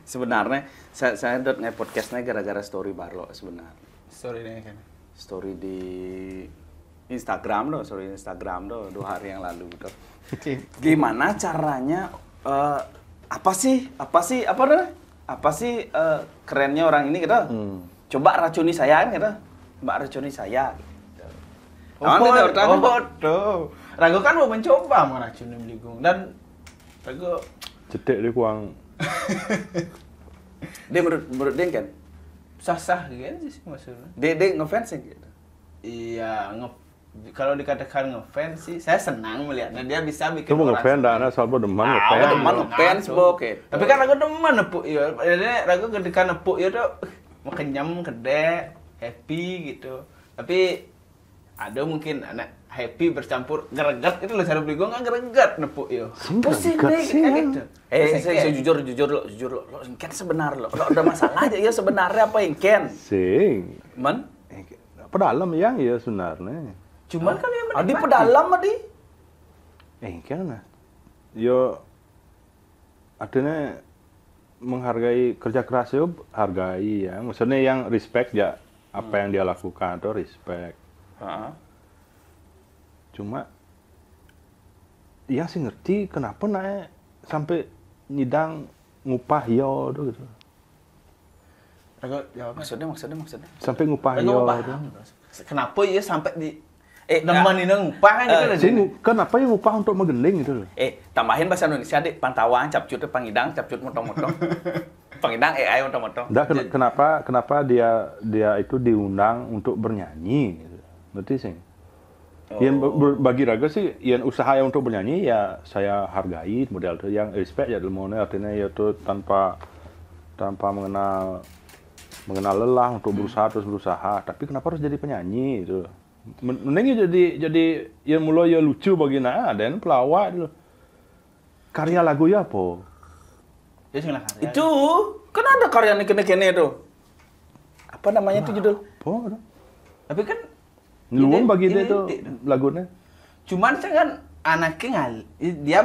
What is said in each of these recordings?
Sebenarnya saya dot nge-podcastnya gara-gara story baru sebenarnya. Story-nya kan. Story di Instagram loh, story Instagram loh 2 hari yang lalu tuh. Gimana caranya apa sih kerennya orang ini gitu. Coba racuni saya kan gitu. Mbak racuni saya gitu. Rago kan mau mencoba meracuni Bligung dan Rago Cedek dia kurang. Dia menurut dia kan sah-sah gitu sih maksudnya. dia ngefans gitu. Iya, kalau dikatakan ngefans sih, saya senang melihatnya dia bisa bikin Itu mau orang ngefans, dah, soal demen ngefans. Demen ngefans oke. Tapi kan aku demen nepuk ya. Jadi aku ketika nepuk ya tuh kenyam, gede, happy gitu. Tapi ada mungkin anak happy bercampur greget itu loh cara beli gua nggak greget nepuk yo. Pusing deh gitu. Saya jujur lo kan sebenar lo ada masalah aja ya sebenarnya apa yang Ken? Sing. Man? Pedalam yang ya sebenarnya. Cuman kan yang Adi pedalam adi. Kan yo artinya menghargai kerja keras yo hargai ya. Maksudnya yang respect ya apa yang dia lakukan atau respect. Cuma yang sih ngerti kenapa naik sampai nyidang ngupah yo gitu. Maksudnya. Sampai ngupah yo. Kenapa ya sampai di nemenin ngupah kan gitu. Kenapa yang ngupah untuk menggending gitu loh. Tambahin bahasa Indonesia deh, pantauan capcut pangidang, capcut motong-motong. Pangidang AI motong-motong. Kenapa dia itu diundang untuk bernyanyi gitu. Ngerti sih? Yang bagi Raga sih, yang usaha yang untuk bernyanyi ya saya hargai model itu, yang respect ya ilmunya artinya yaitu tanpa mengenal lelah untuk berusaha terus berusaha. Tapi kenapa harus jadi penyanyi itu? Mending jadi yang mulai ya lucu bagi dan pelawak dulu. Karya lagu ya apa? Itu kan ada karya kene itu. Apa namanya itu judul? Apa? Tapi kan Luang bagi dia itu lagunya. Cuman saya kan anaknya dia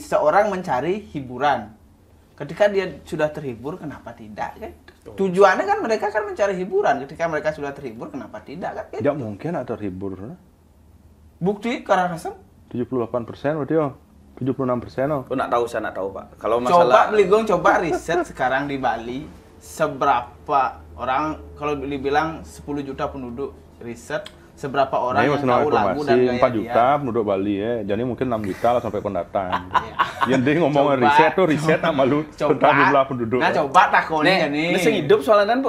seseorang mencari hiburan. Ketika dia sudah terhibur, kenapa tidak kan? Tujuannya kan mereka kan mencari hiburan. Ketika mereka sudah terhibur, kenapa tidak kan? Tidak mungkin ada terhibur. Bukti karena rasa 78% berarti ya. 76%. Saya nak tahu Pak. Kalau masalah coba riset sekarang di Bali seberapa orang kalau dibilang 10 juta penduduk riset seberapa orang yang tahu lagu dan gaya 4 juta penduduk Bali ya. Jadi mungkin 6 juta lah sampai pendatang. Yang dia ngomongin riset sama lu tentang jumlah penduduk. Nah, coba takonin nih. Ini sing hidup soalnya kan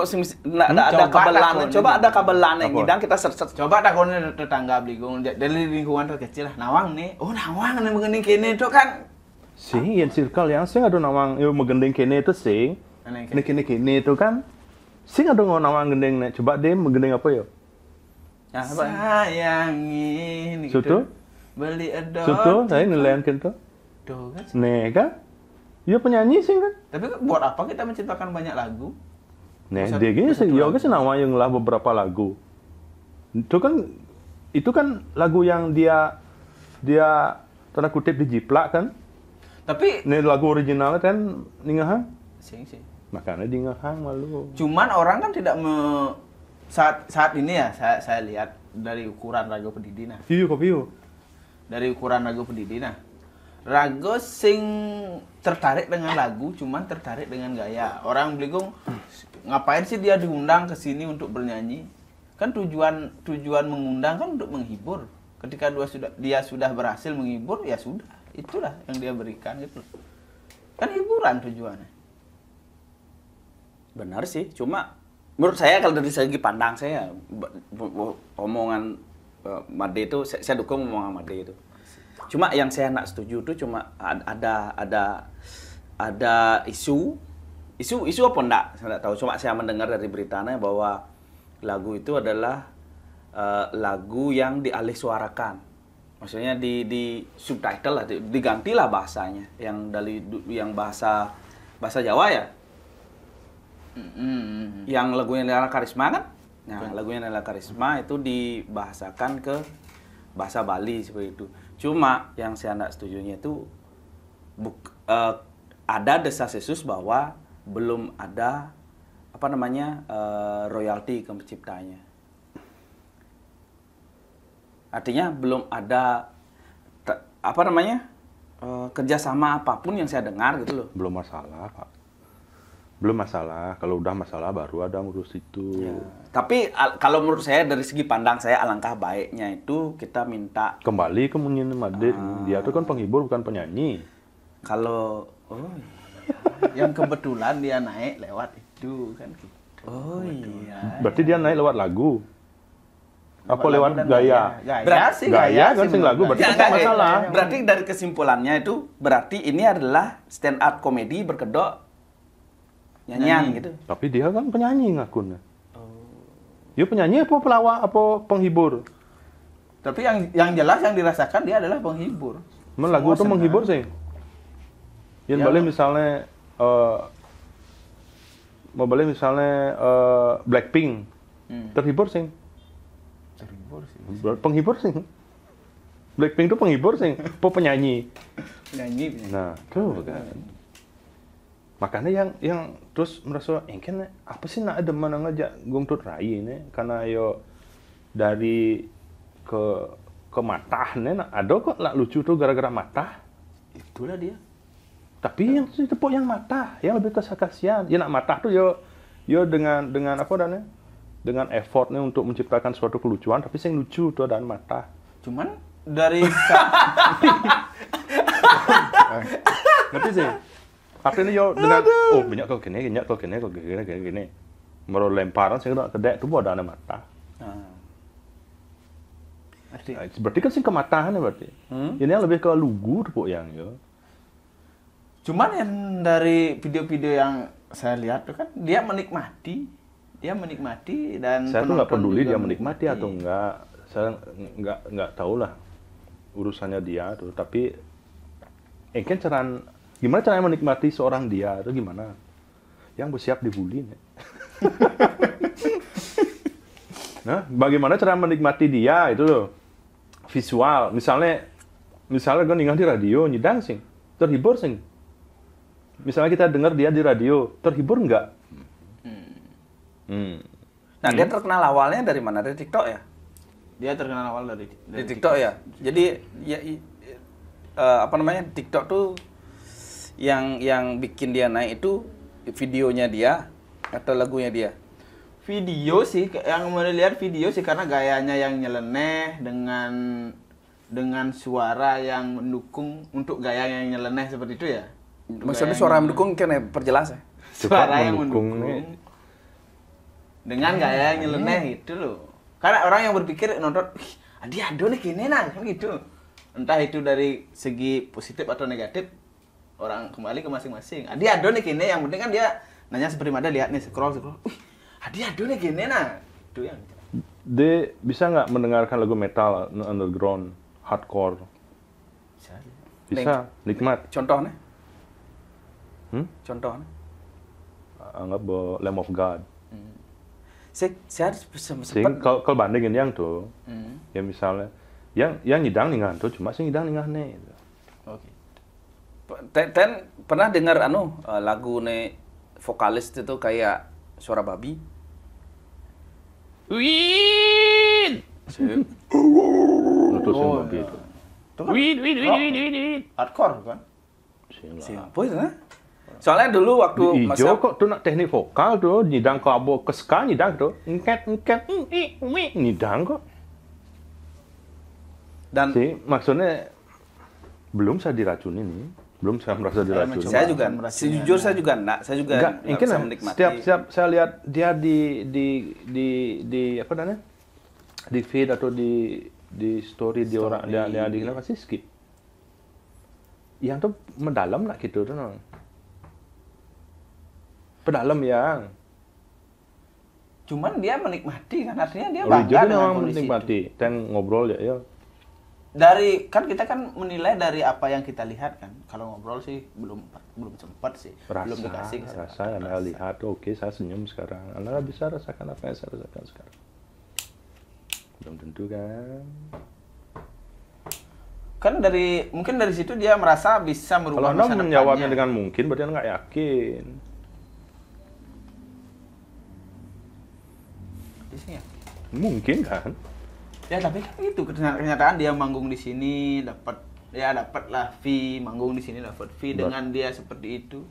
ada kabelan. Coba ada kabelan yang ngidang kita search. Coba takonin tetangga Bligung dari lingkungan terkecil lah. Nawang nih. Oh, Nawang nih mengending kene itu kan. Sing yang circle yang sing ada Nawang yo mengending kene itu sing. Ini kene itu kan. Sing ada Nawang gendeng nih. Coba dia mengending apa yo? Sayangin gitu. Beli edot. Suto, saya nelayan kan tuh. Tuh kan. Kan? Dia penyanyi sih kan. Tapi buat apa kita menciptakan banyak lagu? Dia gini sih, yoga sih nama yang lah beberapa lagu. Itu kan lagu yang dia tanda kutip dijiplak kan. Tapi ini lagu originalnya kan ningahang. Sing. Makanya ningahang malu. Cuman orang kan tidak saat ini ya saya lihat dari ukuran Rago Pendidina. Iya kopi. Dari ukuran Rago Pendidina. Rago sing tertarik dengan lagu, cuman tertarik dengan gaya. Orang Bligung ngapain sih dia diundang ke sini untuk bernyanyi? Kan tujuan mengundang kan untuk menghibur. Ketika dia sudah berhasil menghibur, ya sudah. Itulah yang dia berikan gitu. Kan hiburan tujuannya. Benar sih, cuma menurut saya kalau dari segi pandang saya omongan Made itu saya dukung omongan Made itu. Cuma yang saya nak setuju itu cuma ada isu apa enggak saya enggak tahu. Cuma saya mendengar dari beritanya bahwa lagu itu adalah lagu yang dialih suarakan. Maksudnya di subtitle lah, digantilah bahasanya yang bahasa Jawa ya. Yang lagunya Nela Karisma kan? Nah, lagunya Nela Karisma itu dibahasakan ke bahasa Bali seperti itu. Cuma yang saya tidak setujunya itu ada desas-desus bahwa belum ada apa namanya royalti ke penciptanya. Artinya belum ada apa namanya kerjasama apapun yang saya dengar gitu loh. Belum masalah, Pak. Belum masalah. Kalau udah masalah baru ada ngurus itu. Ya. Tapi kalau menurut saya dari segi pandang saya alangkah baiknya itu kita minta Kembali ke Munyin Madrid. Dia tuh kan penghibur bukan penyanyi. kalau Yang kebetulan dia naik lewat itu kan gitu. oh iya. Berarti dia naik lewat lagu. Apa Lagu lewat dan gaya? Gaya Kan sing lagu berarti Ya, kan enggak, masalah. berarti dari kesimpulannya itu berarti ini adalah stand up komedi berkedok nyanyian gitu. Tapi dia kan penyanyi ngakunya. Dia penyanyi apa pelawak apa penghibur? Tapi yang jelas yang dirasakan dia adalah penghibur. Men lagu Semua tuh senang. menghibur sih. Yang Ya. boleh misalnya mau boleh misalnya Blackpink terhibur sih. Terhibur sih. Penghibur sih. Blackpink tuh penghibur sih, apa penyanyi. Nyanyi. Nah, tuh kan. Makanya yang terus merasa kan apa sih nak ada mana ngajak Gung Tut Rai ini karena yo dari ke matah nih ada kok lah lucu tuh gara-gara matah. Itulah dia. Tapi yang tepuk yang matah, yang lebih kasihan. Ya nak matah tuh yo dengan apa namanya? Dengan effortnya untuk menciptakan suatu kelucuan, tapi yang lucu tuh ada matah. Cuman dari Ngerti sih? Artinya yo dengan banyak kok gini. Mero lemparan sing kena kedek tuh ada mata. Nah, Nah, berarti kan sing kematahan ya berarti. Ini yang lebih ke lugu tuh yang yo. Cuman yang dari video-video yang saya lihat tuh kan dia menikmati dan Saya tuh nggak penonton peduli juga dia menikmati atau enggak. Saya nggak tahu lah urusannya dia tuh. Tapi kan gimana caranya menikmati seorang dia itu gimana? Yang bersiap dibully. Nah, bagaimana cara menikmati dia itu loh? Visual, misalnya gue dengar di radio nyidang sing, terhibur sing. Misalnya kita dengar dia di radio, terhibur nggak? Nah, dia terkenal awalnya dari mana? Dari TikTok ya? Dia terkenal awal dari TikTok ya. Jadi ya apa namanya? TikTok tuh yang bikin dia naik itu videonya dia atau lagunya dia? Video sih, yang melihat video sih karena gayanya yang nyeleneh dengan suara yang mendukung untuk gaya yang nyeleneh seperti itu ya. Maksudnya suara yang mendukung kan ya, perjelas ya? Suara yang mendukung mendukung dengan gaya yang nyeleneh itu loh. Karena orang yang berpikir nonton, dia ado nih gini nah kan gitu. Entah itu dari segi positif atau negatif, orang kembali ke masing-masing. Dia ado nih gini, yang penting kan dia nanya seperti mana lihat nih scroll. Dia ado nih gini nah. Itu yang Dia bisa nggak mendengarkan lagu metal underground, hardcore? Bisa, nikmat. Contohnya? Hmm? Contohnya? Anggap Lamb of God. Saya Sing sempat kalau bandingin yang tuh, ya misalnya, yang nyidang ningan tuh cuma sing nyidang ningan nih. Oke. Ten pernah dengar lagu nih vokalis itu kayak suara babi? Win. Itu sing babi itu. Itu kan hardcore kan? Sing lah. Siapa itu? Nah? Soalnya dulu waktu Di ijo kok tuh nak teknik vokal tuh nyidang ke abo keska nyidang tuh engket nyidang kok. dan Sih maksudnya belum saya diracuni nih, belum saya merasa diracuni. saya juga merasa sejujur saya juga Enggak, nggak mungkin bisa menikmati. setiap saya lihat dia di apa namanya? Di feed atau di story di orang dia di pasti skip. Yang tuh mendalam lah gitu tuh. Pedalam yang. Cuman dia menikmati kan, artinya dia Jadi bangga dengan memang kondisi itu. menikmati. Dan ngobrol ya. Dari kan kita kan menilai dari apa yang kita lihat kan. Kalau ngobrol sih belum sempat sih. Belum dikasih Rasa Anda lihat, oke saya senyum sekarang. Anda bisa rasakan apa yang saya rasakan sekarang. Belum tentu kan. Kan mungkin dari situ dia merasa bisa Kalau merubah Anda masa menjawabnya depannya. dengan mungkin, berarti Anda nggak yakin. Sih ya. Mungkin kan. Ya tapi kan itu kenyataan dia manggung di sini dapat lah fee, manggung di sini dapat fee dengan dia seperti itu.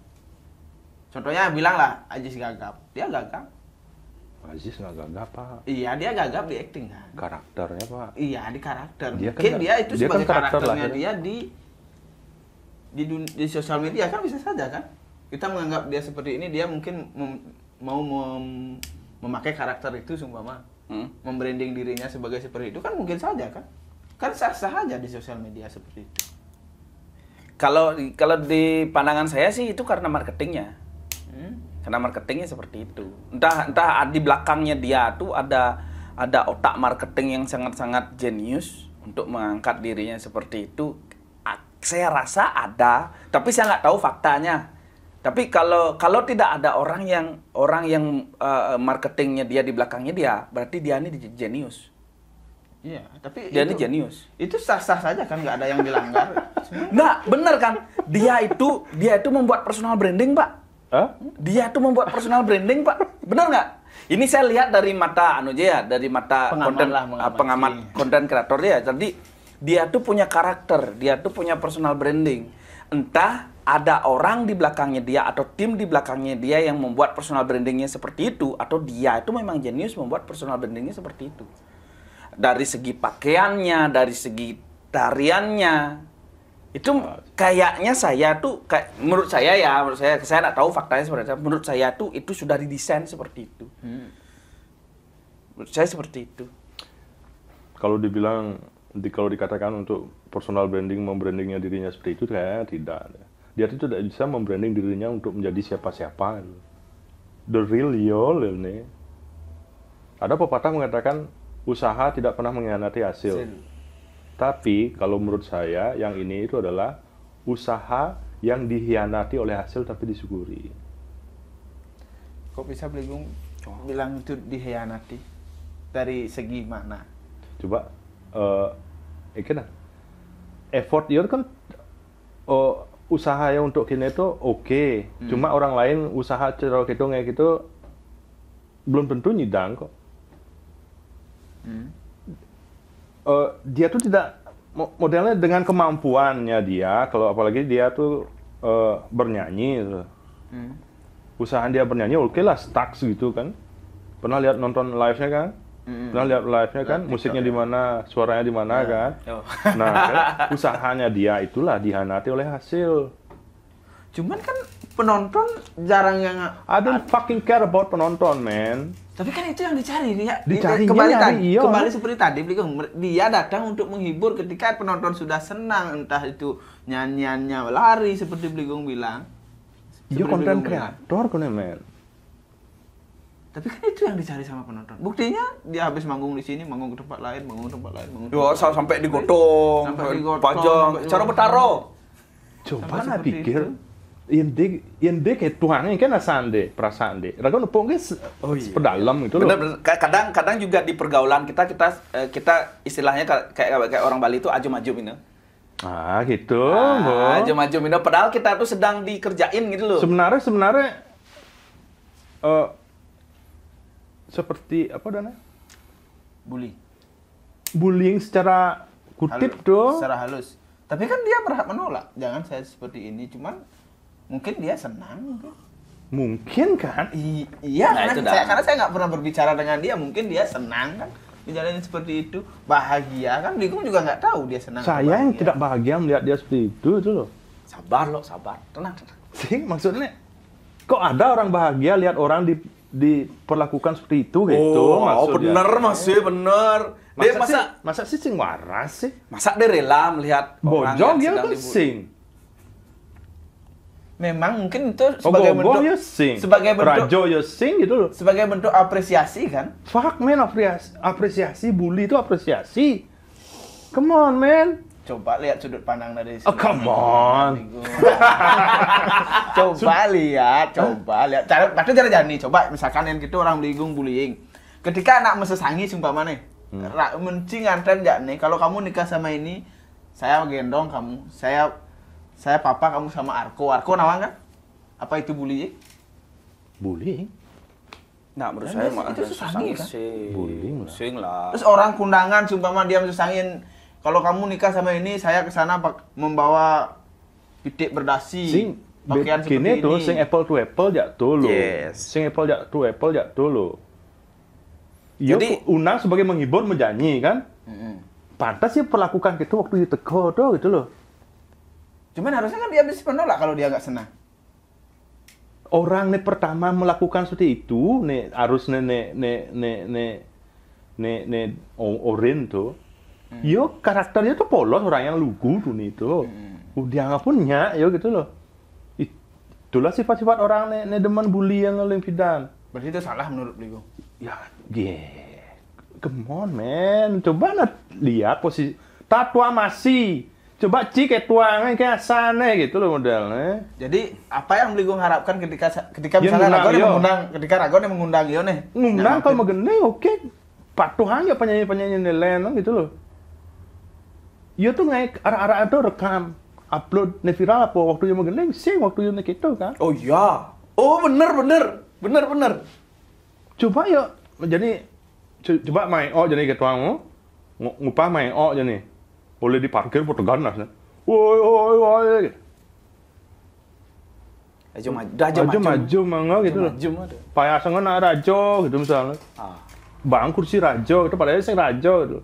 Contohnya bilang lah Ajis gagap, dia gagap. Aziz nggak gagap Pak. Iya dia gagap di acting kan. Karakternya Pak. Iya di karakter. Dia kan Mungkin dia itu dia sebagai kan karakter karakternya lah, dia di sosial media kan bisa saja kan. Kita menganggap dia seperti ini, dia mungkin mau memakai karakter itu sumpama. Membranding dirinya sebagai seperti itu kan mungkin saja kan. Kan sah-sah aja di sosial media seperti itu. Kalau di pandangan saya sih itu karena marketingnya. Karena marketingnya seperti itu. Entah di belakangnya dia tuh ada otak marketing yang sangat-sangat jenius untuk mengangkat dirinya seperti itu. Saya rasa ada, tapi saya nggak tahu faktanya. Tapi kalau tidak ada orang yang marketingnya dia di belakangnya dia, berarti dia ini jenius. Iya, tapi Dia ini jenius. Itu sah-sah saja kan, nggak ada yang dilanggar. Nggak, bener kan? Dia itu membuat personal branding, Pak. Hah? Dia tuh membuat personal branding, Pak. Bener nggak? Ini saya lihat dari mata dari mata pengamat konten kreator dia. Jadi dia tuh punya karakter, dia tuh punya personal branding. Entah ada orang di belakangnya dia atau tim di belakangnya dia yang membuat personal brandingnya seperti itu, atau dia itu memang jenius membuat personal brandingnya seperti itu. Dari segi pakaiannya, dari segi tariannya, itu kayaknya menurut saya nggak tahu faktanya seperti apa. Menurut saya tuh itu sudah didesain seperti itu. Menurut saya seperti itu. Kalau dikatakan untuk personal branding, membrandingnya dirinya seperti itu, kayaknya tidak. Dia itu tidak bisa membranding dirinya untuk menjadi siapa-siapa. The real Yol ini. Ada pepatah mengatakan usaha tidak pernah mengkhianati hasil. Tapi kalau menurut saya yang ini itu adalah usaha yang dikhianati oleh hasil tapi disyukuri. Kok bisa Beligung bilang itu dikhianati? Dari segi mana? Coba effort dia kan usaha yang untuk kini itu oke. Cuma orang lain usaha cara gitu kayak gitu belum tentu nyidang kok. Dia tuh tidak modelnya dengan kemampuannya dia, kalau apalagi dia tuh bernyanyi gitu. Usaha dia bernyanyi oke lah, stuck gitu kan. Pernah lihat nonton live-nya kan? Pernah lihat live-nya kan? Musiknya di mana, suaranya di mana kan? Nah, kan, usahanya dia itulah dihianati oleh hasil. Cuman kan penonton jarang yang I don't fucking care about penonton, man. tapi kan itu yang dicari dia. Dicarinya Kembali seperti tadi, dia datang untuk menghibur ketika penonton sudah senang, entah itu nyanyiannya lari seperti Bligong bilang. Iya konten kreator kan, men. Tapi kan itu yang dicari sama penonton. Buktinya dia habis manggung di sini, manggung ke tempat lain, manggung ke tempat lain, Sampai digotong, pajang, cara bertaro. Coba lah pikir. Yang dek kayak tuangnya kan asande, perasaan dek. Raga nupong kan sepedalam gitu loh. Bener. Kadang juga di pergaulan kita istilahnya kayak orang Bali itu ajum-ajum ini. Ah gitu. Ajum-ajum ini. Padahal kita tuh sedang dikerjain gitu loh. Sebenarnya seperti apa dana? Bullying secara kutip tuh. Secara halus. Tapi kan dia berhak menolak. Jangan saya seperti ini, cuman mungkin dia senang. Mungkin kan? Iya, karena saya nggak pernah berbicara dengan dia. Mungkin dia senang kan, menjalani seperti itu, bahagia kan. Bligong juga nggak tahu dia senang. Saya yang tidak bahagia melihat dia seperti itu loh. Sabar, tenang. Sih, maksudnya, kok ada orang bahagia lihat orang diperlakukan seperti itu gitu? Bener bener. Dia masa sih sing waras sih? Masa dia rela melihat orang bojong yang dia kan sing. Memang mungkin itu sebagai bentuk Rajo ya sing gitu loh. Sebagai bentuk apresiasi kan? Fuck man, apresiasi bully itu apresiasi. Come on man. Coba lihat sudut pandang dari sini. Oh come on. Coba lihat. Cara jani. Coba misalkan yang gitu orang Bligong bullying. Ketika anak mesesangi sumpah mana? Mencing nganten jak nih. Kalau kamu nikah sama ini, saya gendong kamu. Saya papa, kamu sama Arko. Arko nawang kan? Apa itu bullying? Bullying? Nah, menurut Dan saya itu mah ada susah susah kan? Bullying lah. Pusing lah. Terus orang kundangan sumpama dia susangin, kalau kamu nikah sama ini, saya ke sana membawa pitik berdasi. Sing Pakaian seperti kini tuh ini. sing apple to apple jak tuh lo. Yes. Sing apple to apple jak tuh lo. Yo Jadi- undang sebagai menghibur menjanyi kan? Pantas sih perlakukan gitu waktu ditegur tuh gitu loh. Cuman harusnya kan dia bisa menolak kalau dia nggak senang. Orang nih pertama melakukan seperti itu nih harus nih Orin tuh. Yo karakternya tuh polos orang yang lugu tuh nih tuh. Dia nggak punya yo gitu loh. Itulah sifat-sifat orang nih demen bully yang limpidan. Berarti itu salah menurut beliau. Ya, come on man, coba lihat posisi tatua masih, coba cik tuangnya kayak sana gitu loh modelnya. Jadi apa yang beliau harapkan ketika Ya, misalnya ngundang, Ragon yang yo. mengundang, ketika Ragon yang mengundang yo nih. Ngundang Yang kalau megene oke, patuhan ya penyanyi-penyanyi nelayan gitu loh. Iya tuh naik arah-arah itu rekam, upload, nih viral apa waktu yang megene sih waktu yang gitu kan. Oh iya. Oh bener. Coba ya jadi coba main jadi ketuamu ngupah main jadi boleh diparkir foto ganas ya. Woi. Aja maju mangga gitu loh. Maju ada. Payasangan rajo gitu misalnya. Bang kursi rajo itu padahal sing rajo gitu.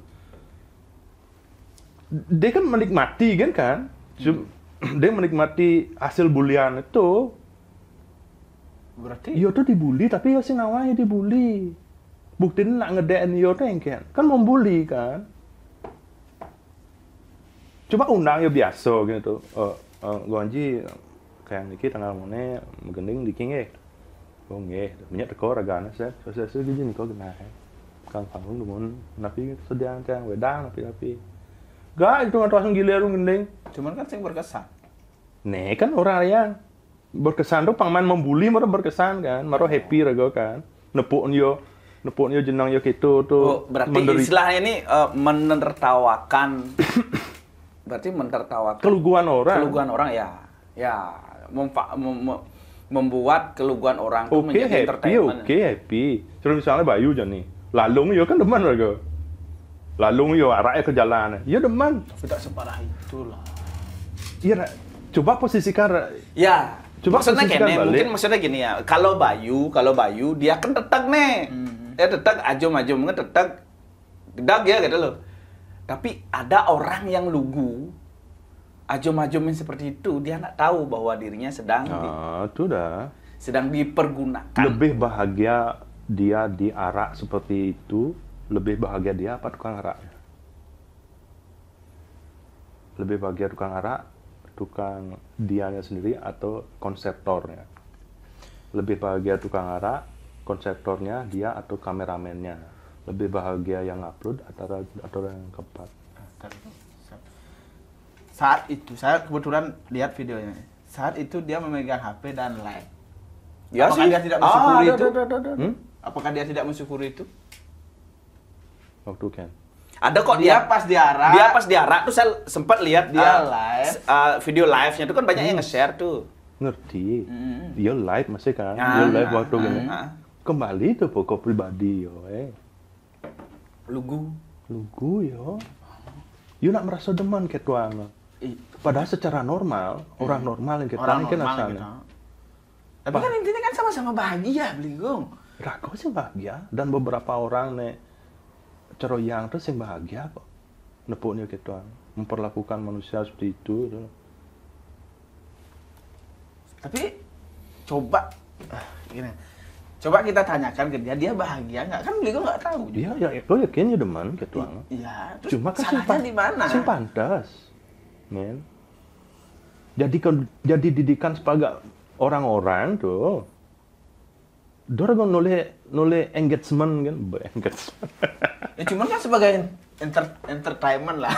Dia kan menikmati kan? Dia menikmati hasil bulian itu. berarti Yo tuh dibully tapi yo sing awalnya dibully. Buktinya nak ngedek yo tuh yang kan membuli kan. Coba undang ya biasa gitu. Gonji kayak niki tanggal mana menggending diki nggih. Oh nggih, minyak teko ragana set. Sese gini niko genah. Kang panggung dumun napi sedang tang wedang napi. Gak itu ngatos gilir gending. cuman kan sing berkesan. Nih kan orang yang berkesan tuh pangman membuli maro berkesan kan, maro happy rago kan. Nepuk yo jenang yo gitu tuh. Oh, berarti istilahnya ini menertawakan. Berarti menertawakan keluguan orang. keluguan orang ya. Ya, membuat keluguan orang itu Oke menjadi happy, entertainment. oke happy. Terus misalnya Bayu nih, lalung yo kan demen rago. Lalung yo arahnya ke jalan. Yo demen. Tapi tak separah itulah. Iya, coba posisikan Ya, Coba maksudnya posisikan gini, balik. mungkin maksudnya gini ya. Kalau Bayu dia kan tetek nih. Dia tetek ajum ngetetek gedak ya gitu loh. Tapi ada orang yang lugu ajum-ajumin seperti itu, dia nggak tahu bahwa dirinya itu dah. sedang dipergunakan. Lebih bahagia dia diarak seperti itu, lebih bahagia dia apa tukang araknya? Lebih bahagia tukang arak, tukang dianya sendiri atau konseptornya? Lebih bahagia tukang arak, konseptornya dia atau kameramennya? Lebih bahagia yang upload atau yang keempat? Saat itu saya kebetulan lihat videonya. Saat itu dia memegang HP dan live. Ya Apakah sih. dia tidak mensyukuri itu? Ada. Apakah dia tidak mensyukuri itu? Waktu kan? Ada kok Dia pas diarak. Dia pas diarak tuh saya sempat lihat dia live. video live-nya itu kan banyak yang nge-share tuh. Ngerti? Dia live masih kan? Ah, Dia live waktu gini. ah. Kembali tuh pokok pribadi yo. Lugu. Lugu yo. Yo nak merasa demen kayak tuang. Padahal secara normal, orang normal yang kita Orang ini kan normal asalnya. gitu. Tapi kan intinya kan sama-sama bahagia, Bligong. Rago sih bahagia dan beberapa orang nih ceroyang terus yang bahagia kok. Nepuknya gitu, memperlakukan manusia seperti itu. Gitu. Tapi coba gini. Coba kita tanyakan ke dia bahagia nggak? Kan Bligong nggak tahu. Dia ya, lo yakin ya demen gitu. Iya. Terus Cuma kan salahnya di mana? Sing pantas, men. Jadi didikan sebagai orang-orang tuh. Dorong noleh engagement kan, engagement. Ya cuman kan sebagai entertainment lah.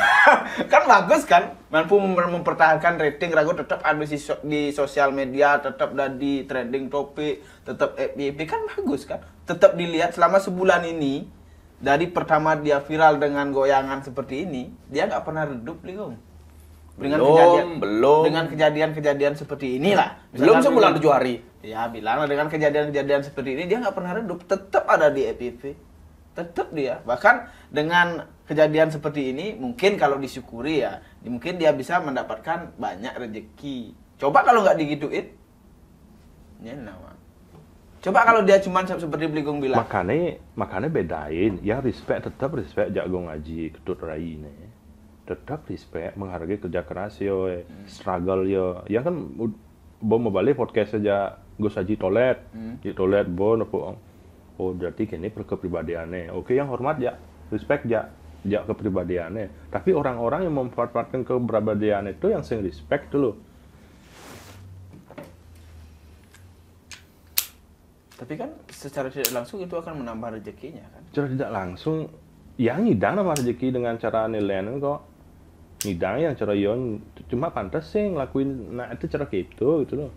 Kan bagus kan? Mampu mempertahankan rating Rago tetap ada di sosial media, tetap ada di trending topik, tetap FYP kan bagus kan? Tetap dilihat selama sebulan ini. Dari pertama dia viral dengan goyangan seperti ini, dia nggak pernah redup, Ligong. Belum. Dengan kejadian-kejadian seperti inilah. Belum Misalkan sebulan begini. 7 hari. Ya bilanglah dengan kejadian-kejadian seperti ini dia nggak pernah redup, tetap ada di EPP, tetap dia. Bahkan dengan kejadian seperti ini mungkin kalau disyukuri ya, mungkin dia bisa mendapatkan banyak rezeki. Coba kalau nggak digituin, nyenawa. Coba kalau dia cuma seperti Bligong bilang. Makanya bedain, yang respect tetap respect jago ngaji ketut rai ini. Tetap respect menghargai kerja keras yo, struggle yo. Ya kan bo mau balik podcast saja gue saji toilet, di toilet bo nopo. Oh berarti kini kepribadiannya. Oke yang hormat ya, respect ya kepribadiannya. Tapi orang-orang yang memanfaatkan kepribadian itu yang sing respect dulu. Tapi kan secara tidak langsung itu akan menambah rezekinya kan. Secara tidak langsung, ya ngidang nama rezeki dengan cara nilaian kok. Ngidang yang cara yon cuma pantas sih ngelakuin nah itu cara gitu loh.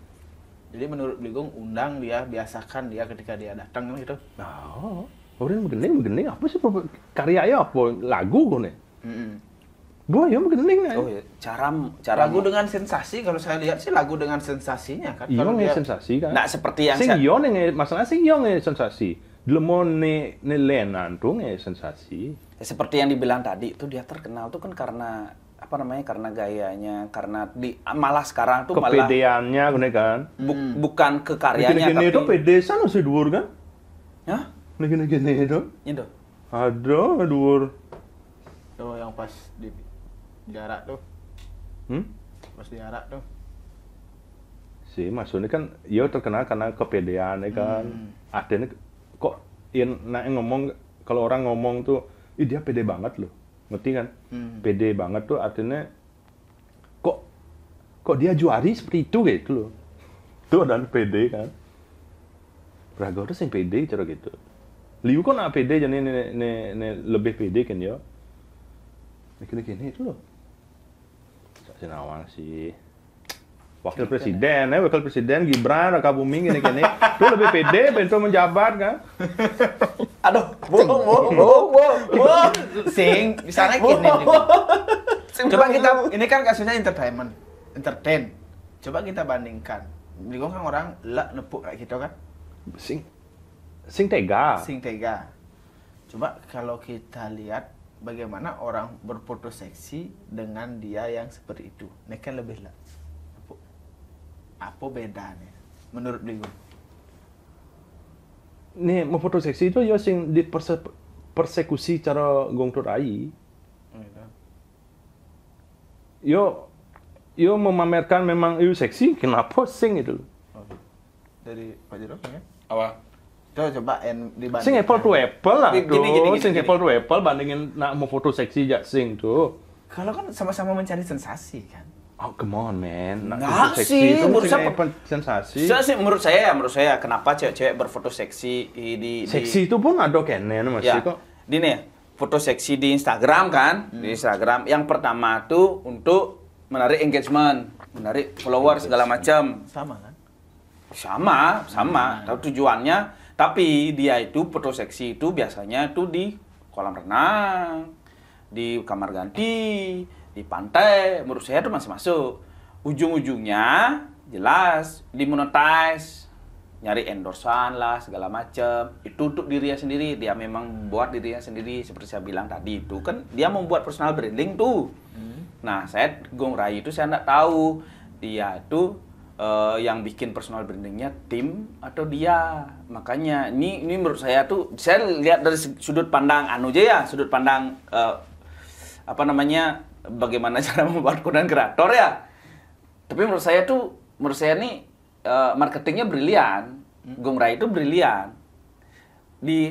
Jadi menurut Bligong undang dia, biasakan dia ketika dia datang kan gitu. Nah, orang begini apa sih karyanya apa lagu kok nih? Gua ya begini nih. Oh ya, cara Lagu dengan sensasi kalau saya lihat sih lagu dengan sensasinya kan. Iya Kalau nggak dia sensasi kan? Nah, seperti yang sing saya yo nih masalah sing yo nih sensasi. Lemon nih lenan tuh nih sensasi. seperti yang dibilang tadi itu dia terkenal tuh kan karena apa namanya? Karena gayanya, karena malah sekarang tuh malah Kepedeannya gini kan? bukan ke karyanya Gini-gini itu tapi pede sana sih dhuwur kan? Hah? Gini-gini itu. Itu. Ada dhuwur. tuh yang pas di jarak tuh, pas di jarak tuh. Si maksudnya kan yo terkenal karena kepedeannya kan. Adanya kok yang ngomong kalau orang ngomong tuh, ih dia pede banget loh. Ngerti kan? Pede banget tuh artinya kok dia juari seperti itu gitu loh. Itu dan pede kan. Braga tuh sing pede cara gitu. Liu kok nak pede jadi lebih pede kan ya. Gini itu loh. Sinawang sih. Wakil presiden Gibran Raka Buming gini itu lebih pede bentuk menjabat kan. Aduh, Sing, misalnya gini nih. Coba kita, ini kan kasusnya entertain. Coba kita bandingkan. Bligong kan orang nepuk kayak gitu kan. Sing tega. Sing tega. Coba kalau kita lihat bagaimana orang berfoto seksi dengan dia yang seperti itu. Ini kan lebih apa bedanya menurut Bligong? Nih mau foto seksi itu yo sing di persekusi cara gongtur ai. Yo memamerkan memang itu seksi, kenapa sing itu? Dari Pak Jero ya? Apa? Coba yang dibandingkan. Sing apple to apple lah Gini. sing apple to apple bandingin nak mau foto seksi jak sing tuh. Kalau kan sama-sama mencari sensasi kan. Oh come on man, Nggak foto sih, itu menurut mesti saya- apa sensasi. Menurut saya kenapa cewek-cewek berfoto seksi di Seksi itu pun ada kenen masih ya, kok. di nih foto seksi di Instagram kan, di Instagram. Yang pertama tuh untuk menarik engagement, menarik follower segala macam. Sama kan? Sama, tahu tujuannya. Tapi dia itu foto seksi itu biasanya tuh di kolam renang, di kamar ganti, di pantai. Menurut saya tuh masih masuk. Ujung-ujungnya jelas dimonetize, nyari endorsean lah segala macam. Itu untuk dirinya sendiri. Dia memang buat dirinya sendiri seperti saya bilang tadi itu kan dia membuat personal branding tuh. Nah, saya Gong Rai itu saya nggak tahu dia itu yang bikin personal brandingnya tim atau dia. Makanya ini menurut saya tuh saya lihat dari sudut pandang sudut pandang apa namanya bagaimana cara membuat konten kreator ya. Tapi menurut saya nih marketingnya brilian. Gong Rai itu brilian.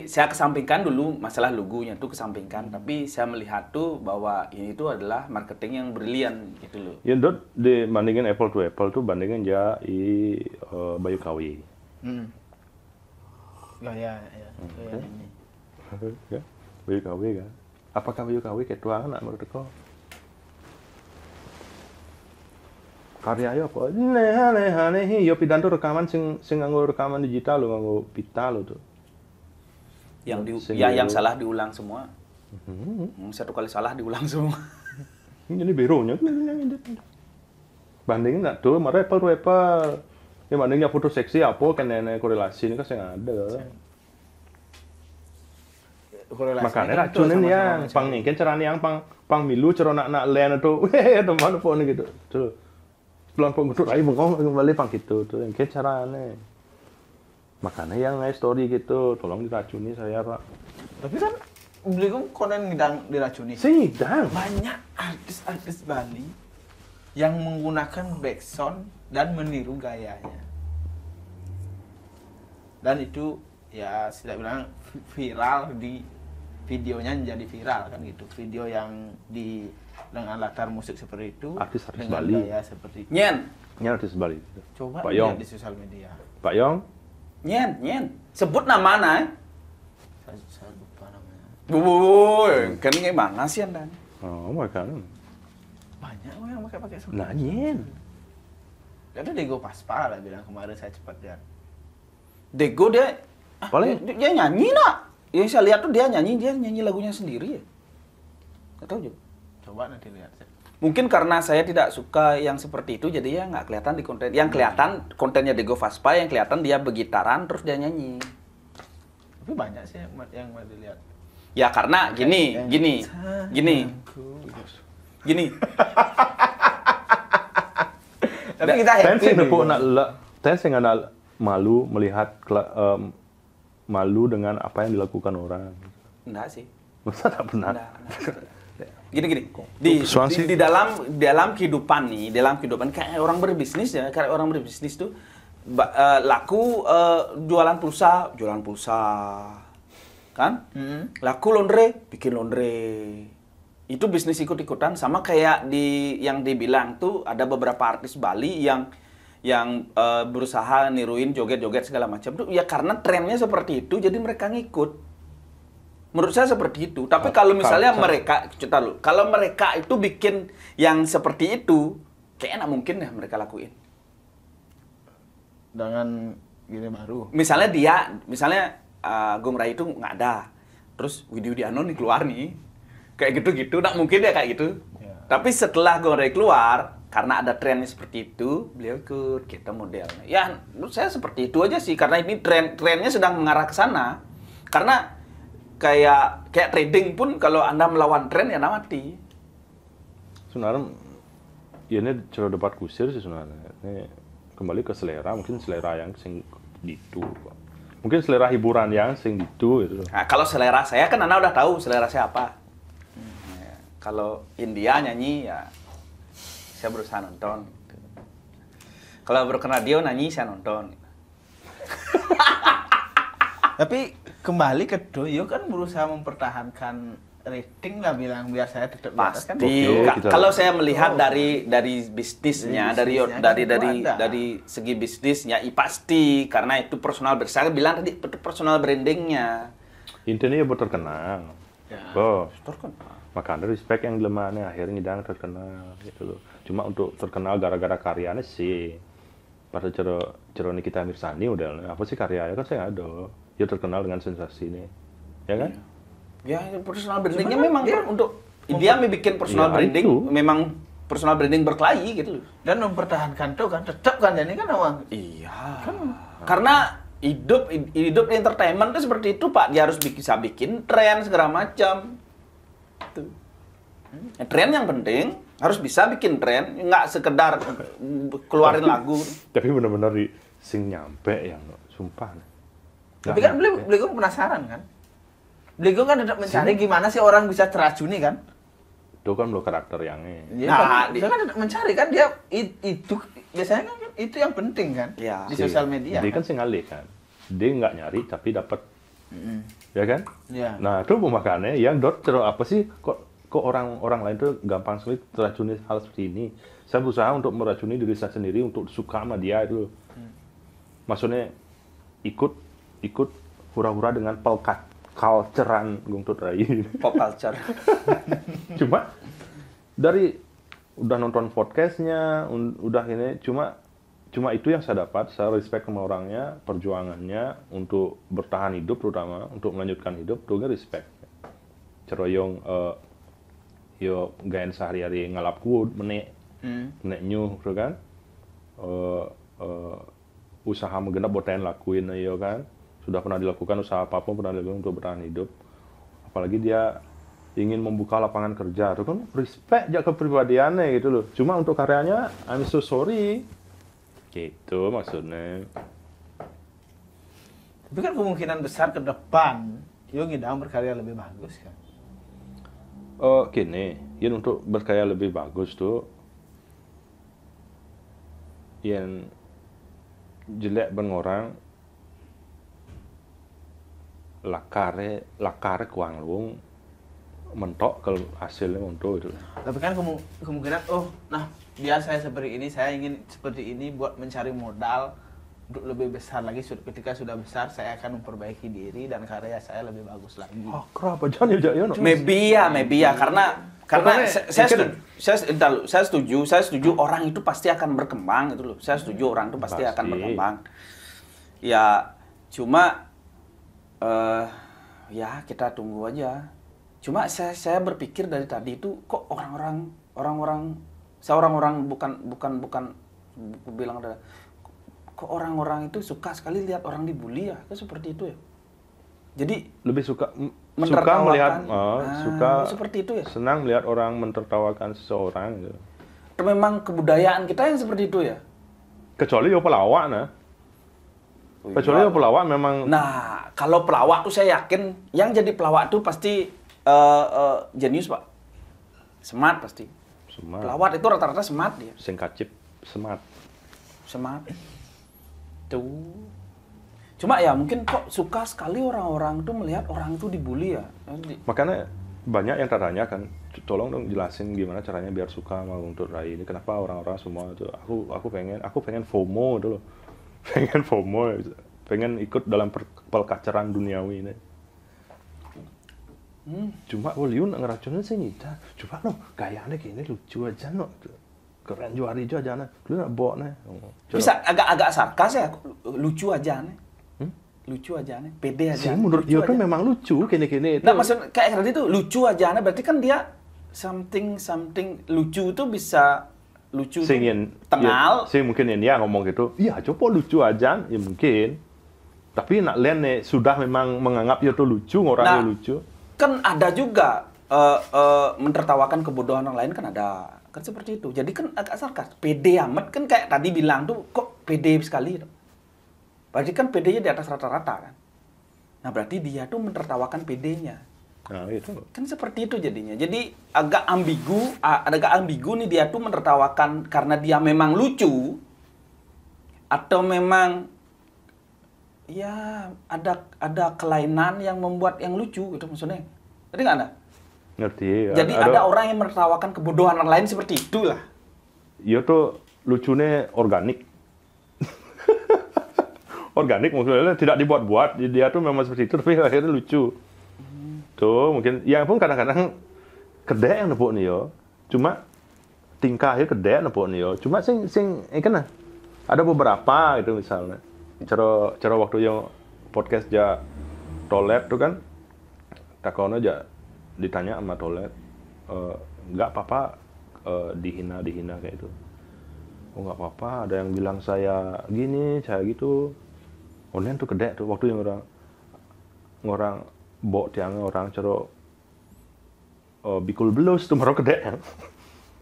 Saya kesampingkan dulu masalah logonya tuh kesampingkan, tapi saya melihat tuh bahwa ini tuh adalah marketing yang brilian gitu loh. Ya dot dibandingin apple to apple tuh bandingin ya Bayu Kawi. Ya. Ini. Ya, Bayu Kawi kan. Apakah Bayu Kawi ketua anak menurut kau? Karya apa? Nih, yo pidato rekaman sing nganggo rekaman digital lo nganggo pita lo tuh. Yang salah diulang semua. Satu kali salah diulang semua. Jadi birunya bandingin nggak tuh, rapper. Ya bandingnya foto seksi apa kan nenek korelasi ini kan saya ada. Korelasinya Makanya kan betul racunin sama-sama yang manusia. pang kan caranya yang pang milu cara nak len itu, teman phone gitu. Tuh. Pelan pang untuk rai bengong kembali pang gitu tuh yang caranya. Makanya yang story gitu, tolong diracuni saya, Pak. Tapi kan beliau konen ngidang diracuni. Sidang. Banyak artis-artis Bali yang menggunakan backsound dan meniru gayanya. Dan itu ya sudah bilang viral di videonya menjadi viral kan gitu. Video yang dengan latar musik seperti itu, Artis-artis dengan Bali. gaya seperti itu. Nyen, Ini artis Bali. Coba Pak lihat Yong. di sosial media. Pak Yong. nyen. Sebut nama nah. Saya lupa namanya. Kan gimana sih Anda? Oh, mereka. Banyak yang pakai seperti Nah, nyen. Ada Diego Paspa lah bilang kemarin saya cepat lihat. Dego dia, Paling- dia nyanyi nak. Yang saya lihat tuh dia nyanyi lagunya sendiri ya. Nggak tahu juga. Coba nanti lihat. Mungkin karena saya tidak suka yang seperti itu, jadi ya nggak kelihatan di konten. Yang kelihatan kontennya Dego Vaspa, yang kelihatan dia begitaran terus dia nyanyi. Tapi banyak sih yang mau dilihat. Ya karena gini. Tapi kita Ten happy. sih nih, nepuk Bang. nak ten sih nggak malu melihat malu dengan apa yang dilakukan orang. Enggak sih. Masa tak pernah? Enggak. Gini. Di dalam kehidupan kayak orang berbisnis ya, tuh laku jualan pulsa. Kan? Laku bikin laundry. Itu bisnis ikut-ikutan sama kayak yang dibilang tuh ada beberapa artis Bali yang berusaha niruin joget-joget segala macam tuh ya karena trennya seperti itu jadi mereka ngikut. Menurut saya seperti itu. Tapi kalau misalnya kalau mereka itu bikin yang seperti itu, kayaknya nggak mungkin ya mereka lakuin. Dengan gini baru. Misalnya Gong Rai itu nggak ada, terus Widi Widiano nih keluar nih, kayak gitu-gitu, nggak mungkin ya kayak gitu. Ya. Tapi setelah Gong Rai keluar, karena ada trennya seperti itu, beliau ikut kita modelnya. Ya, menurut saya seperti itu aja sih, karena ini trennya sedang mengarah ke sana. Karena kayak trading pun kalau Anda melawan tren ya mati. Sebenarnya ya ini cara debat kusir sih sebenarnya. Ini kembali ke selera, mungkin selera yang sing ditu. Mungkin selera hiburan yang sing ditu itu. Nah, kalau selera saya kan Anda udah tahu selera saya apa. Ya, kalau India nyanyi ya saya berusaha nonton. Kalau Broken Radio nyanyi saya nonton. Tapi kembali ke Doyo kan berusaha mempertahankan rating lah bilang biar saya tetap di atas kan. Pasti. Oke, kita- Kalau saya melihat dari bisnisnya, Dari dari bisnisnya kan ada. dari segi bisnisnya, pasti karena itu personal brand. Saya bilang tadi itu personal brandingnya. Intinya ya buat terkenal. Ya. Bos. Terkenal. Makanya respect yang lemahnya akhirnya ngidang terkenal gitu loh. Cuma untuk terkenal gara-gara karyanya sih. Pada cara Nikita Mirzani udah apa sih karyanya kan saya ada. Dia terkenal dengan sensasi ini. Ya kan? Ya, personal brandingnya Cuman memang dia untuk dia bikin personal Ya, branding, itu. memang personal branding berkelahi gitu loh. Dan mempertahankan tuh kan tetap kan ini kan awang. Iya. Karena hidup di entertainment itu seperti itu, Pak. Dia harus bisa bikin tren segala macam. Tuh. Ya, tren yang penting harus bisa bikin tren, nggak sekedar keluarin lagu. Tapi benar-benar di sing nyampe yang sumpah. Tapi kan beliau penasaran kan. Beliau kan tetap mencari gimana sih orang bisa teracuni kan. Itu kan lo karakter yangnya. Dia Nah, kan, dia kan tetap mencari kan dia itu biasanya kan itu yang penting kan Ya. di sosial media. Dia kan Kan? sing ngalih kan. Dia nggak nyari tapi dapat. Ya kan? Ya. Nah, itu makanya yang apa sih kok orang lain tuh gampang sulit teracuni hal seperti ini. Saya berusaha untuk meracuni diri saya sendiri untuk suka sama dia itu. Maksudnya ikut hura-hura dengan culture-an Gungtut Rai. Pop culture. Cuma dari udah nonton podcastnya, udah ini cuma itu yang saya dapat. Saya respect sama orangnya, perjuangannya untuk bertahan hidup terutama untuk melanjutkan hidup, tuh respect. Ceroyong yo gaen sehari-hari ngalap kuud menek nyuh gitu kan. Usaha menggenap boten lakuin yo kan. Sudah pernah dilakukan usaha apapun pernah dilakukan untuk bertahan hidup. Apalagi dia ingin membuka lapangan kerja, itu kan respect aja kepribadiannya gitu loh. Cuma untuk karyanya, I'm so sorry. Gitu maksudnya. Tapi kan kemungkinan besar ke depan, yo ngidam berkarya lebih bagus kan. Gini, yang untuk berkarya lebih bagus tuh, yang jelek bengorang, lakare kuang luang, mentok kalau hasilnya untuk itu. Tapi kan kemungkinan, biar saya seperti ini, saya ingin seperti ini buat mencari modal untuk lebih besar lagi. Ketika sudah besar, saya akan memperbaiki diri dan karya saya lebih bagus lagi. Kenapa jangan ya? Maybe ya karena saya setuju orang itu pasti akan berkembang gitu loh. Saya setuju orang itu pasti akan berkembang. Ya cuma ya kita tunggu aja. Cuma saya berpikir dari tadi itu kok orang-orang bukan bilang ada kok orang-orang itu suka sekali lihat orang dibully ya, kan seperti itu ya. Jadi lebih suka menertawakan. melihat suka seperti itu ya. Senang melihat orang mentertawakan seseorang gitu. Itu memang kebudayaan kita yang seperti itu ya. Kecuali yo pelawak nah. Kecuali yo pelawak memang. Nah, kalau pelawak tuh saya yakin yang jadi pelawak tuh pasti jenius, Pak. Smart pasti. Smart. Pelawak itu rata-rata smart dia. Sing kacip smart. Tuh. Cuma ya mungkin kok suka sekali orang-orang tuh melihat orang itu dibully ya. Makanya banyak yang tanya kan, tolong dong jelasin gimana caranya biar suka sama Guntur Rai ini. Kenapa orang-orang semua itu aku pengen FOMO itu loh. Pengen ikut dalam pelkacaran duniawi ini. Cuma Liun ngeracunin sih nyita. Coba no, gayanya gini lucu aja no. Keren juari aja nah. Lu nak bawa nih. Bisa agak sarkas ya, lucu aja nih. Lucu aja nih, pede aja. Sih menurut dia kan memang lucu kini-kini itu. Nah, maksud kayak tadi itu lucu aja nih, berarti kan dia something lucu itu bisa lucu tengal. Sih mungkin dia ngomong gitu. Iya, coba lucu aja, ya mungkin. Tapi nak Len sudah memang menganggap dia tuh lucu, orangnya lucu. Kan ada juga mentertawakan kebodohan orang lain kan ada. Kan seperti itu. Jadi kan agak sarkas. Pede amat kan kayak tadi bilang tuh kok pede sekali. Berarti kan PD-nya di atas rata-rata kan. Nah, berarti dia tuh mentertawakan PD-nya. Nah, itu. Kan seperti itu jadinya. Jadi agak ambigu nih dia tuh mentertawakan karena dia memang lucu atau memang ya ada kelainan yang membuat yang lucu gitu maksudnya. Ngerti nggak Anda? Ngerti. Jadi ada orang yang menertawakan kebodohan orang lain seperti itulah. Iya tuh lucunya organik. Organik maksudnya tidak dibuat-buat, dia tuh memang seperti itu tapi akhirnya lucu. Tuh mungkin yang pun kadang-kadang kedek yang nepuk nih yo. Cuma tingkahnya kedek nepuk nih yo. Cuma sing kan ada beberapa gitu misalnya. Cara waktu yang podcast ja toilet tuh kan takon aja ditanya sama toilet enggak apa-apa dihina kayak itu. Oh enggak apa-apa, ada yang bilang saya gini, saya gitu. Online tuh kedek tuh waktu yang orang bok tiang orang cara bikul belus tuh marah kedek.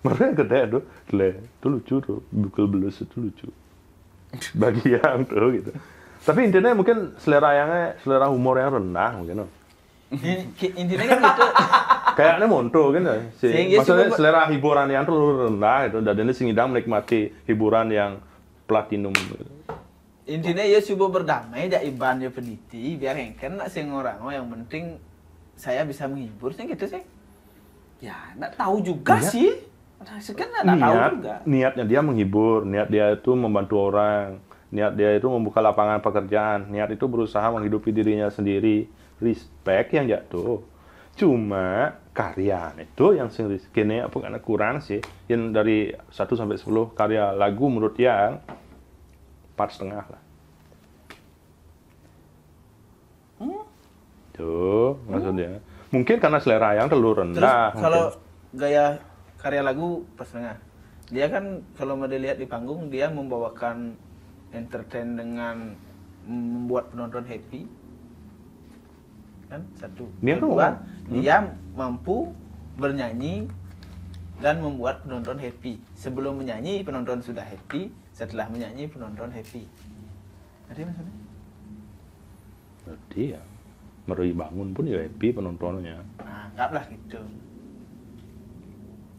Marah kedek tuh, itu lucu tuh bikul belus itu lucu. Bagi yang tuh gitu. Tapi intinya mungkin selera humor yang rendah mungkin. Intinya kan gitu. Kayaknya monto kan sih. Maksudnya selera hiburan yang terlalu rendah itu dan ini singidang menikmati hiburan yang platinum gitu. Intinya ya coba berdamai ya iban ya peniti biar hengken nak sing orang yang penting saya bisa menghibur sih gitu sih. Ya, enggak tahu juga sih. Kan enggak tahu juga. Niatnya dia menghibur, niat dia itu membantu orang, niat dia itu membuka lapangan pekerjaan, niat itu berusaha menghidupi dirinya sendiri. Respect yang jatuh. Cuma karya itu yang sing kene apa karena kurang sih. Yang dari 1 sampai 10 karya lagu menurut yang 4,5 lah. Tuh maksudnya. Mungkin karena selera yang terlalu rendah. Terus gaya karya lagu pas tengah. Dia kan kalau mau dilihat di panggung dia membawakan entertain dengan membuat penonton happy. Kan satu. Dia kan Kedua, dia mampu bernyanyi dan membuat penonton happy. Sebelum menyanyi penonton sudah happy, setelah menyanyi penonton happy. Jadi maksudnya? Berarti ya Merui bangun pun ya happy penontonnya. Nah, anggaplah gitu.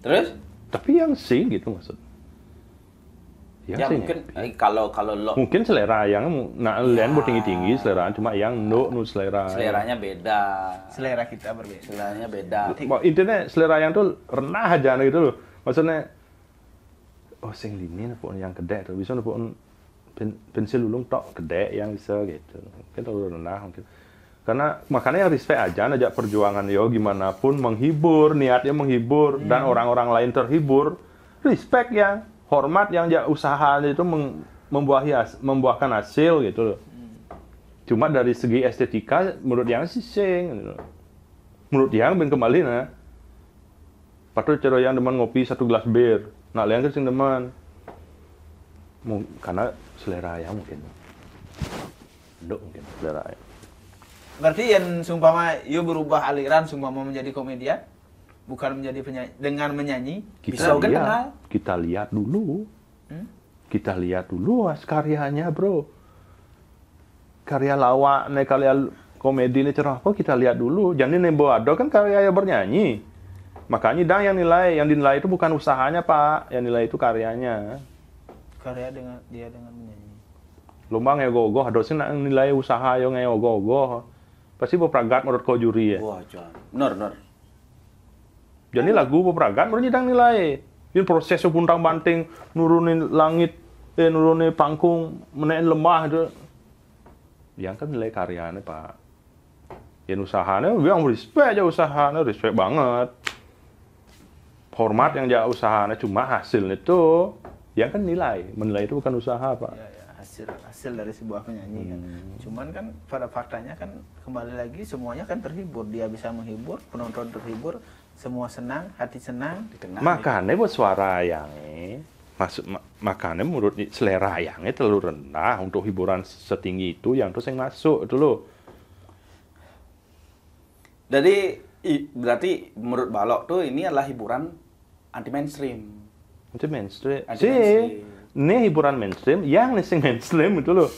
Terus? Tapi yang sing gitu maksud. Ya sing mungkin kalau lo mungkin selera yang lian buat tinggi-tinggi selera cuma yang nu selera. seleranya beda. Selera kita berbeda. Seleranya beda. Intinya selera yang tuh rendah aja gitu loh. Maksudnya sing lini pun yang gede tuh bisa pun pensil ulung tok gede yang bisa gitu. Mungkin terlalu rendah mungkin. Karena makanya respect aja ajak perjuangan yo gimana pun menghibur, niatnya menghibur dan orang-orang lain terhibur. Respect yang hormat yang usahanya itu membuahkan hasil gitu loh. Cuma dari segi estetika menurut yang sih sing gitu. Menurut yang ben kembali nah. Patut cara yang demen ngopi 1 gelas bir. Nak liang sing demen. Karena selera yang mungkin. Nduk mungkin selera yang. Berarti yang sumpama you berubah aliran sumpama menjadi komedian, bukan menjadi penyanyi dengan menyanyi. Kita lihat dulu. Kita lihat dulu karyanya, bro. Karya lawak, karya komedi ini cerah kok kita lihat dulu. Jangan nembo ado kan karya bernyanyi. Makanya yang dinilai itu bukan usahanya, Pak. Yang nilai itu karyanya. Karya dengan menyanyi. Lumbang ya gogoh, ada sih nak nilai usaha yang gogoh. Pasti bepragat menurut kau juri ya. Wah, John. Benar. Jadi lagu bepragat menurut nyidang nilai. Ini proses puntang banting, nurunin langit, nurunin panggung, menaik lemah itu. Yang kan nilai karyanya, Pak. Yang usahanya, yang respect aja usahanya, respect banget. Hormat yang jaga usahanya, cuma hasilnya itu, yang kan menilai itu bukan usaha, Pak. Ya, hasil dari sebuah penyanyi kan. Cuman kan pada faktanya kan kembali lagi semuanya kan terhibur. Dia bisa menghibur, penonton terhibur, semua senang, hati senang. Makanya buat suara yang makanya menurut selera yangnya terlalu rendah untuk hiburan setinggi itu yang terus yang masuk itu loh. Jadi berarti menurut Balok tuh ini adalah hiburan anti mainstream. Anti mainstream. Ini hiburan mainstream yang sing mainstream itu loh.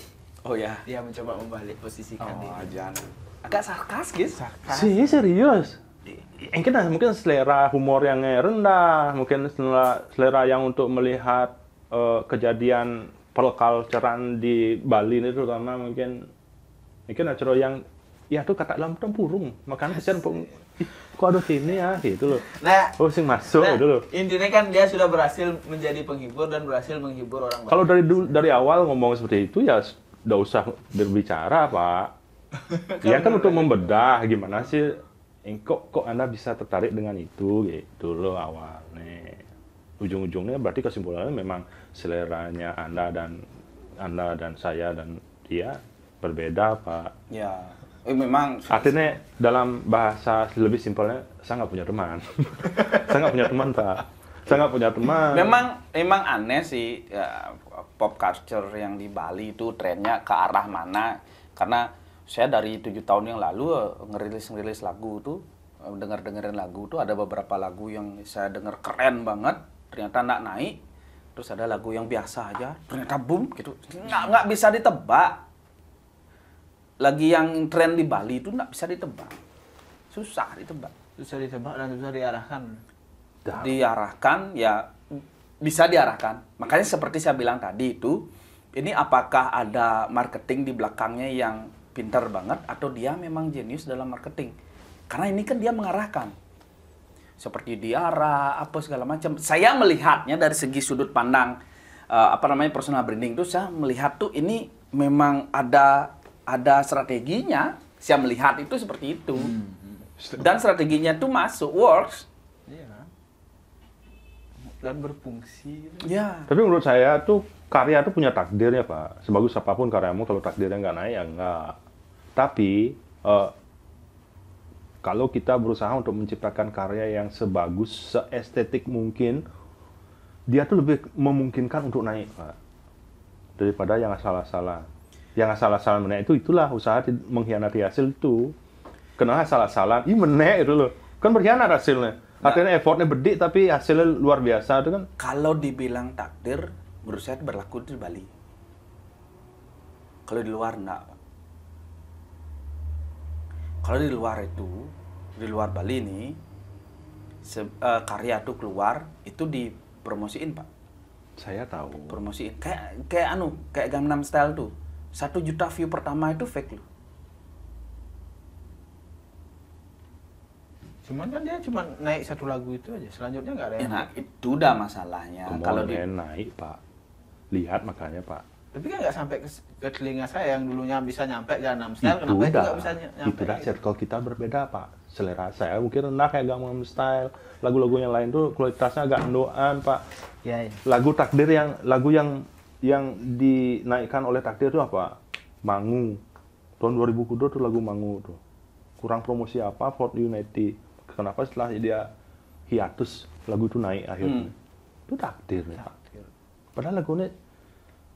Oh ya. Dia mencoba membalik posisikan diri. Jangan. Agak sarkas gitu. Serius. Mungkin selera humor yang rendah, mungkin selera yang untuk melihat kejadian perculturean di Bali ini terutama mungkin acara yang ya tuh kata dalam tempurung, makanya kesian kok ada sini ya gitu loh. Nah, sing masuk gitu loh. Intinya kan dia sudah berhasil menjadi penghibur dan berhasil menghibur orang banyak. Kalau dari awal ngomong seperti itu ya udah usah berbicara, Pak. Ya kan untuk membedah gimana sih kok Anda bisa tertarik dengan itu gitu loh awalnya. Ujung-ujungnya berarti kesimpulannya memang seleranya Anda dan saya dan dia berbeda, Pak. Ya. Memang artinya dalam bahasa lebih simpelnya saya nggak punya teman. Saya nggak punya teman, Pak. Saya nggak punya teman. Memang aneh sih ya, pop culture yang di Bali itu trennya ke arah mana? Karena saya dari 7 tahun yang lalu ngerilis lagu tuh, dengerin lagu tuh ada beberapa lagu yang saya denger keren banget, ternyata nggak naik. Terus ada lagu yang biasa aja, ternyata boom gitu. Nggak bisa ditebak. Lagi yang tren di Bali itu nggak bisa ditebak. Susah ditebak. Susah ditebak dan susah diarahkan. Diarahkan ya bisa diarahkan. Makanya seperti saya bilang tadi itu, ini apakah ada marketing di belakangnya yang pintar banget atau dia memang jenius dalam marketing? Karena ini kan dia mengarahkan. Seperti diarah, apa segala macam. Saya melihatnya dari segi sudut pandang personal branding itu, saya melihat tuh ini memang ada strateginya. Saya melihat itu seperti itu. Dan strateginya tuh masuk, works. Iya. Dan berfungsi. Ya. Tapi menurut saya tuh karya tuh punya takdirnya, Pak. Sebagus apapun karyamu, kalau takdirnya nggak naik ya nggak. Tapi Kalau kita berusaha untuk menciptakan karya yang sebagus, seestetik mungkin, dia tuh lebih memungkinkan untuk naik, Pak. Daripada yang asal-asalan. Yang asal-asalan menaik itulah usaha mengkhianati hasil itu. Kenapa asal-asalan? Ih menaik itu loh. Kan berkhianat hasilnya. Artinya effortnya bedik tapi hasilnya luar biasa itu kan. Kalau dibilang takdir, menurut saya berlaku di Bali. Kalau di luar enggak, Pak. Kalau di luar itu, di luar Bali ini, karya tuh keluar, itu dipromosiin, Pak. Saya tahu. Promosiin. Kayak Gangnam Style tuh. 1 juta view pertama itu fake loh. Cuman kan dia cuma naik 1 lagu itu aja, selanjutnya nggak ada yang Nah, itu udah masalahnya. Kalau Kemudian naik, Pak. Lihat makanya, Pak. tapi kan nggak sampai ke telinga saya yang dulunya bisa nyampe Gangnam Style, Itu kenapa itu dah. nggak bisa nyampe? Itu dah circle kita berbeda, Pak. Selera saya mungkin rendah kayak Gangnam Style. Lagu-lagunya lain tuh kualitasnya agak endoan, Pak. Ya, ya. Lagu yang dinaikkan oleh Takdir itu apa? Mangu. Tahun 2002 tuh lagu Mangu tuh. Kurang promosi apa? Fort Unity. Kenapa setelah dia hiatus lagu itu naik akhirnya? Itu Takdir ya. Padahal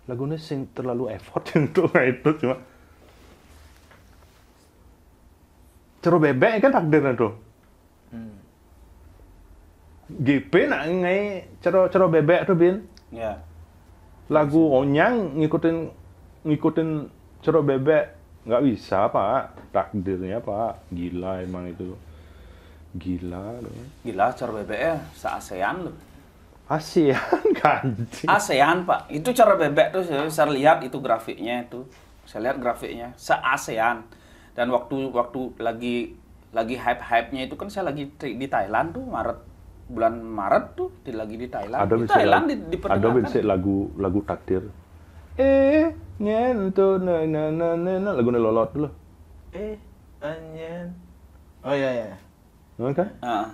lagunya sing terlalu effort untuk itu cuma Cero Bebek kan Takdirnya tuh. GP nak ngai Cero Bebek tuh Bin. ya. Lagu Onyang ngikutin Cero Bebek nggak bisa, Pak. Takdirnya, Pak. Gila emang itu. Gila loh. Gila, cara bebeknya se-ASEAN loh. ASEAN kanji. ASEAN, Pak. Itu cara bebek tuh saya lihat itu grafiknya itu. Saya lihat grafiknya se-ASEAN. Dan waktu lagi hype-hype-nya itu kan saya lagi di Thailand tuh bulan Maret tuh lagi di Thailand. Ada Di bisa Thailand ada diperdengarkan. bisa lagu Takdir. Nyentuh na lagu lolot dulu. Anyen. Oh iya ya. Kan? Heeh.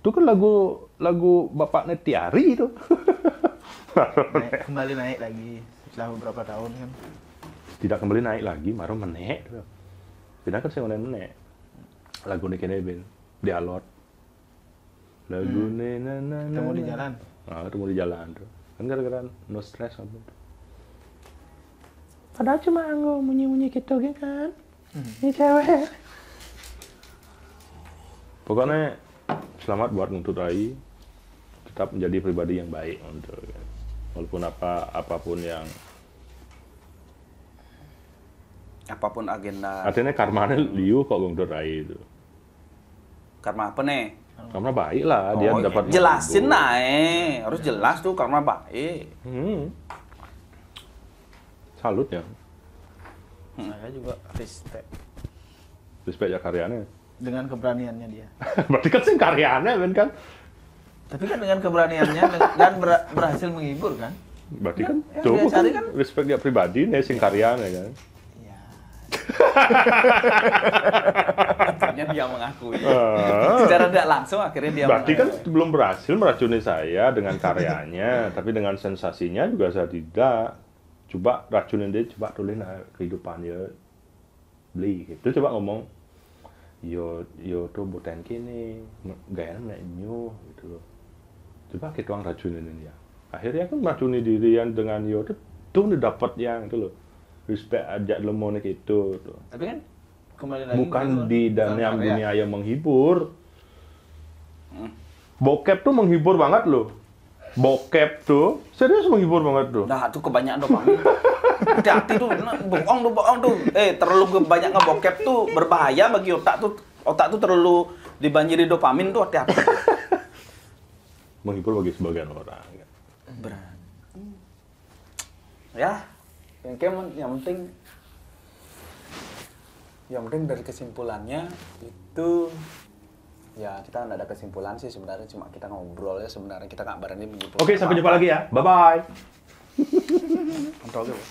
Itu kan lagu bapaknya Tiari itu. Kembali naik lagi setelah beberapa tahun kan. Tidak kembali naik lagi, baru menek. Tidak kan saya menek. Lagu ini kene Ben di alot. Lagu Ketemu di jalan. Ah, ketemu di jalan tuh. Kan gara-gara no stress apa tuh. Padahal cuma anggo munyi-munyi gitu kan. Ini cewek. Pokoknya selamat buat Nuntut Rai. Tetap menjadi pribadi yang baik untuk walaupun apapun yang Apapun agenda. artinya karmanya liu kok Nuntut Rai itu. Karena apa nih? Karena baik lah dia Oh, dapat jelasin itu. naik. Harus jelas tuh karena baik. Salut ya. Saya juga Respect ya karyanya. dengan keberaniannya dia. Berarti kan sing karyanya kan. Tapi kan dengan keberaniannya dan berhasil menghibur kan? Berarti kan yang tuh dia cari kan- respect dia pribadi nih sing karyanya kan. Iya. Akhirnya dia mengakui. Ah. Secara tidak langsung akhirnya dia Berarti kan mengakui. belum berhasil meracuni saya dengan karyanya, tapi dengan sensasinya juga saya tidak. Coba racunin dia, coba tulis kehidupannya, beli gitu. Coba ngomong, yo tuh buten kini, gayanya nyu gitu loh. Coba kita orang racunin dia. Akhirnya kan meracuni dirian dengan yo tuh dapat yang itu loh. Respect ajak lemonik itu tuh. Tapi kan kembali lagi Bukan ke- di dalam bukan karya. dunia yang menghibur. Bokep tuh menghibur banget loh. Bokep tuh serius menghibur banget tuh. Nah, tuh kebanyakan dopamin. Hati-hati tuh, bohong tuh. Terlalu banyak ngebokep tuh berbahaya bagi otak tuh. Otak tuh terlalu dibanjiri dopamin tuh, hati-hati. Menghibur bagi sebagian orang. Berat. Ya, yang penting dari kesimpulannya itu ya kita nggak ada kesimpulan sih sebenarnya, cuma kita ngobrol ya sebenarnya, kita nggak berani menyimpulkan. Oke, sampai jumpa lagi ya. Bye bye. Kontrol gitu.